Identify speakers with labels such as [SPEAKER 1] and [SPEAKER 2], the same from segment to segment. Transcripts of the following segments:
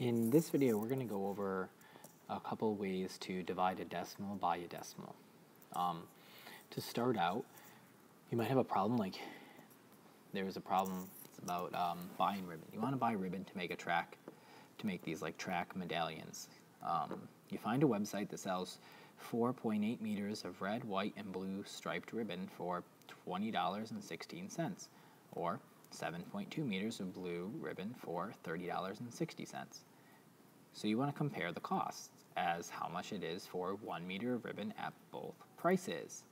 [SPEAKER 1] In this video, we're going to go over a couple ways to divide a decimal by a decimal. To start out, you might have a problem like there's a problem about buying ribbon. You want to buy ribbon to make a track, to make these like track medallions. You find a website that sells 4.8 meters of red, white, and blue striped ribbon for $20.16, or 7.2 meters of blue ribbon for $30.60. So you want to compare the costs as how much it is for 1 meter of ribbon at both prices.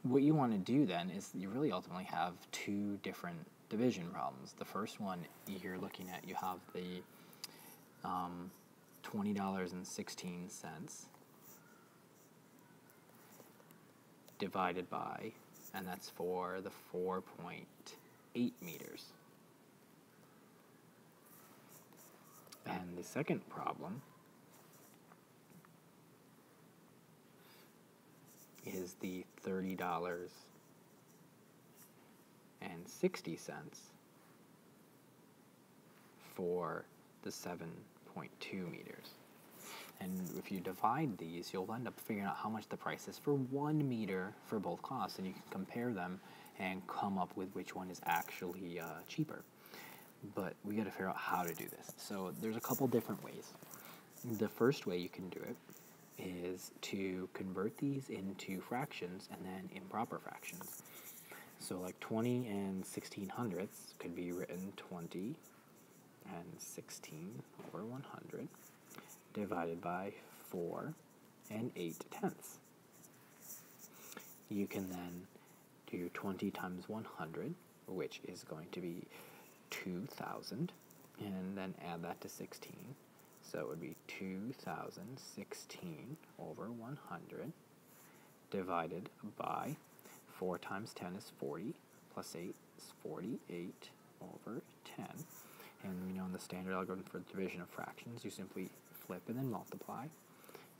[SPEAKER 1] What you want to do then is you really ultimately have two different division problems. The first one you're looking at, you have the $20.16 divided by, and that's for the 4.8 meters. And the second problem is the $30.60 for the 7.2 meters. And if you divide these, you'll end up figuring out how much the price is for 1 meter for both costs, and you can compare them and come up with which one is actually cheaper. But we got to figure out how to do this. So there's a couple different ways. The first way you can do it is to convert these into fractions and then improper fractions. So like 20 and 1600ths could be written 20 and 16 over 100 divided by 4 and 8 tenths. You can then do 20 times 100, which is going to be 2,000, and then add that to 16. So it would be 2,016 over 100 divided by 4 times 10 is 40, plus 8 is 48 over 10. And we know in the standard algorithm for division of fractions, you simply flip and then multiply.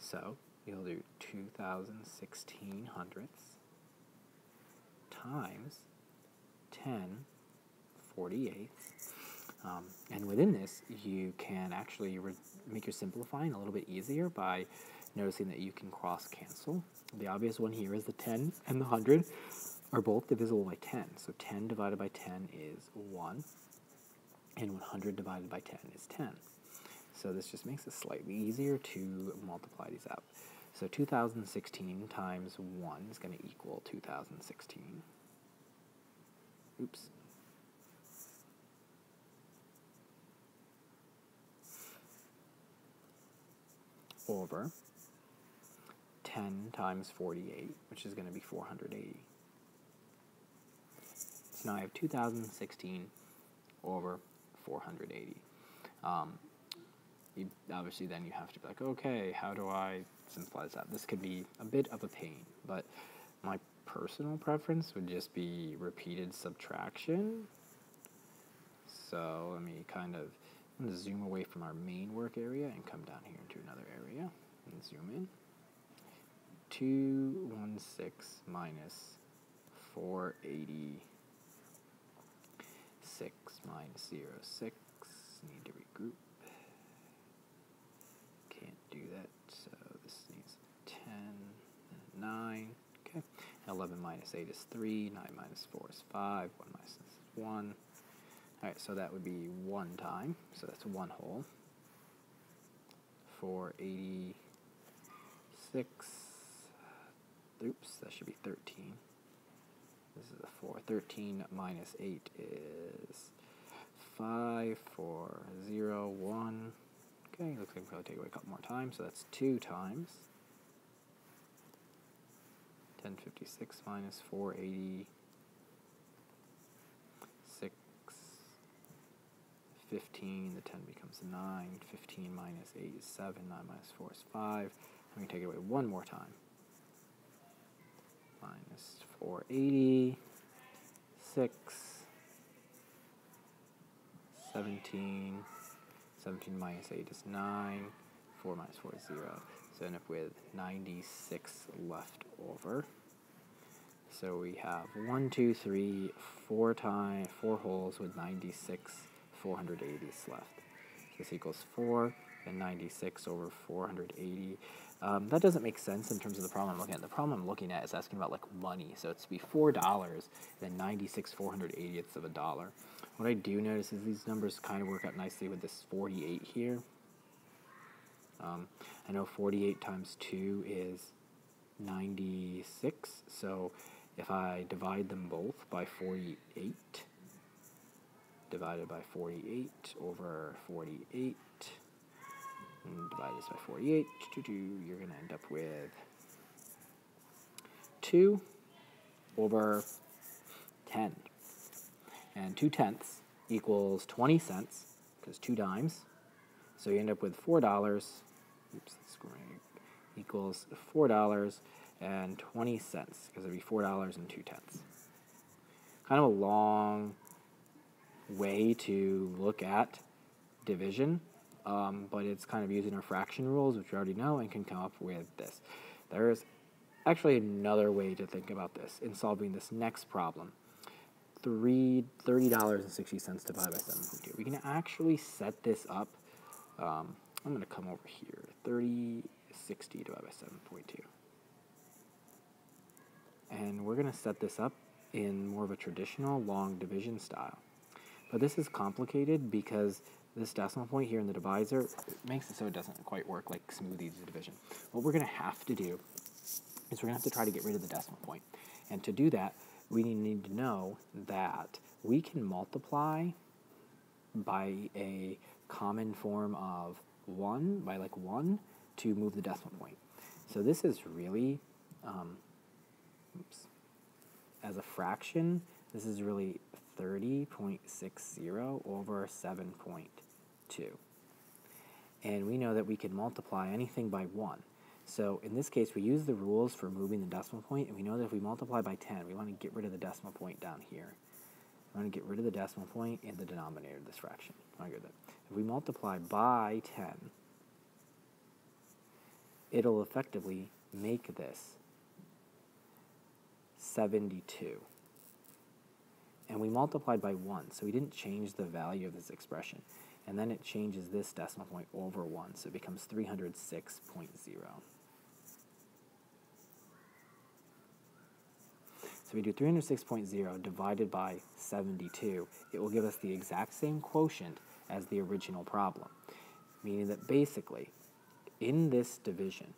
[SPEAKER 1] So you'll do 2,016 hundredths times 10/48. And within this, you can actually make your simplifying a little bit easier by noticing that you can cross-cancel. The obvious one here is the 10 and the 100 are both divisible by 10. So 10 divided by 10 is 1, and 100 divided by 10 is 10. So this just makes it slightly easier to multiply these out. So 2016 times 1 is going to equal 2016. Oops. Over 10 times 48, which is going to be 480. So now I have 2016 over 480. Obviously then you have to be like, okay, how do I simplify this out? This could be a bit of a pain, but my personal preference would just be repeated subtraction. So let me I'm going to zoom away from our main work area and come down here into another area and zoom in. 216 minus 486 minus 06. Need to regroup. Can't do that, so this needs 10 and 9. Okay. 11 minus 8 is 3. 9 minus 4 is 5. 1 minus 6 is 1. Alright, so that would be 1 time, so that's 1 whole. 486. Oops, that should be 13. This is a 4. 13 minus 8 is 5. 4, 0, 1. Okay, looks like we'll probably take away a couple more times, so that's 2 times. 1056 minus 480. 15, the 10 becomes 9, 15 minus 8 is 7, 9 minus 4 is 5, and we take it away one more time. Minus 480, 6, 17, 17 minus 8 is 9, 4 minus 4 is 0, so end up with 96 left over. So we have 4 holes with 96 480ths left. This equals 4 and 96 over 480. That doesn't make sense in terms of the problem I'm looking at. The problem I'm looking at is asking about like money. So it's to be $4, then 96 480ths of a dollar. What I do notice is these numbers kind of work out nicely with this 48 here. I know 48 times 2 is 96. So if I divide them both by 48, divided by 48 over 48, and divide this by 48, you're going to end up with 2 over 10. And 2/10 equals 20 cents, because 2 dimes. So you end up with $4, oops, that's great, equals $4.20, because it would be $4.02. Kind of a long way to look at division, but it's kind of using our fraction rules, which we already know, and can come up with this. There's actually another way to think about this in solving this next problem. $30.60 divided by 7.2. We can actually set this up. I'm going to come over here. 30.60 divided by 7.2. And we're going to set this up in more of a traditional long division style. But this is complicated because this decimal point here in the divisor makes it so it doesn't quite work like smooth easy division. What we're going to have to do is we're going to have to try to get rid of the decimal point. And to do that, we need to know that we can multiply by a common form of 1, by like 1, to move the decimal point. So this is really, as a fraction, this is really 30.60 over 7.2. And we know that we can multiply anything by 1. So in this case, we use the rules for moving the decimal point, and we know that if we multiply by 10, we want to get rid of the decimal point down here. We want to get rid of the decimal point in the denominator of this fraction. If we multiply by 10, it'll effectively make this 72. And we multiplied by 1, so we didn't change the value of this expression. And then it changes this decimal point over 1, so it becomes 306.0. So we do 306.0 divided by 72. It will give us the exact same quotient as the original problem, meaning that basically, in this division,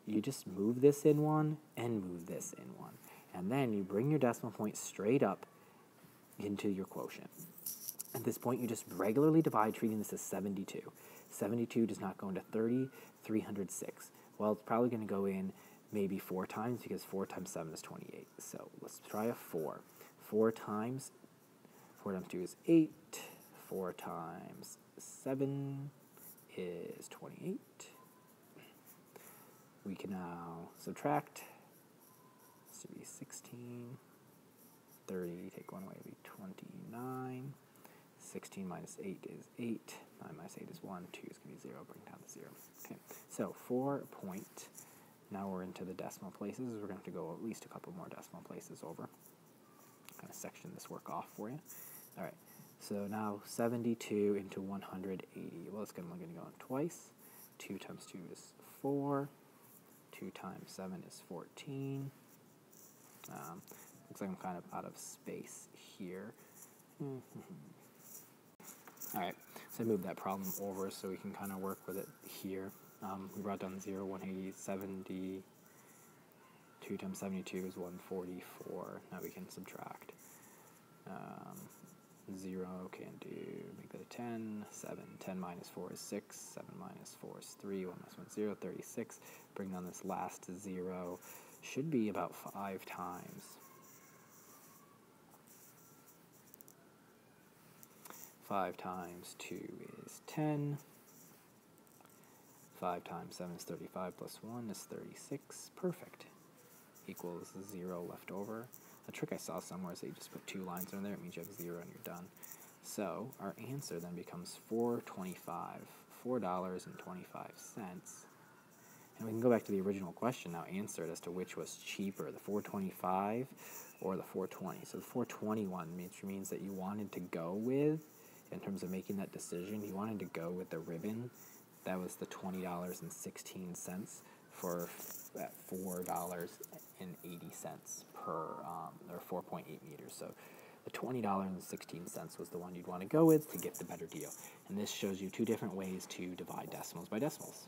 [SPEAKER 1] you just move this in 1 and move this in 1. And then you bring your decimal point straight up into your quotient. At this point, you just regularly divide, treating this as 72. 72 does not go into 30, 306. Well, it's probably going to go in maybe 4 times, because 4 times 7 is 28. So let's try a 4. 4 times 2 is 8. 4 times 7 is 28. We can now subtract. This would be 16. 30, take 1 away, would be 29. 16 minus 8 is 8. 9 minus 8 is 1. 2 is going to be 0. Bring down to 0. Okay, so 4 point. Now we're into the decimal places. We're going to have to go at least a couple more decimal places over. Kind of section this work off for you. All right, so now 72 into 180. Well, it's going to go in twice. 2 times 2 is 4. 2 times 7 is 14. Looks like I'm kind of out of space here. All right, so I moved that problem over so we can kind of work with it here. We brought down 0, 180, 70. 2 times 72 is 144. Now we can subtract. 0 can do, make that a 10. 7, 10 minus 4 is 6. 7 minus 4 is 3. 1 minus 1 is 0, 36. Bring down this last 0. Should be about 5 times. 5 times 2 is 10. 5 times 7 is 35 plus 1 is 36. Perfect. Equals 0 left over. A trick I saw somewhere is that you just put 2 lines in there. It means you have 0 and you're done. So our answer then becomes $4.25. $4.25. And we can go back to the original question now, answer it as to which was cheaper, the $4.25 or the $4.20. So the $4.21 means that you wanted to go with in terms of making that decision, you wanted to go with the ribbon. That was the $20.16 for at $4.80 per, or 4.8 meters. So the $20.16 was the one you'd want to go with to get the better deal. And this shows you two different ways to divide decimals by decimals.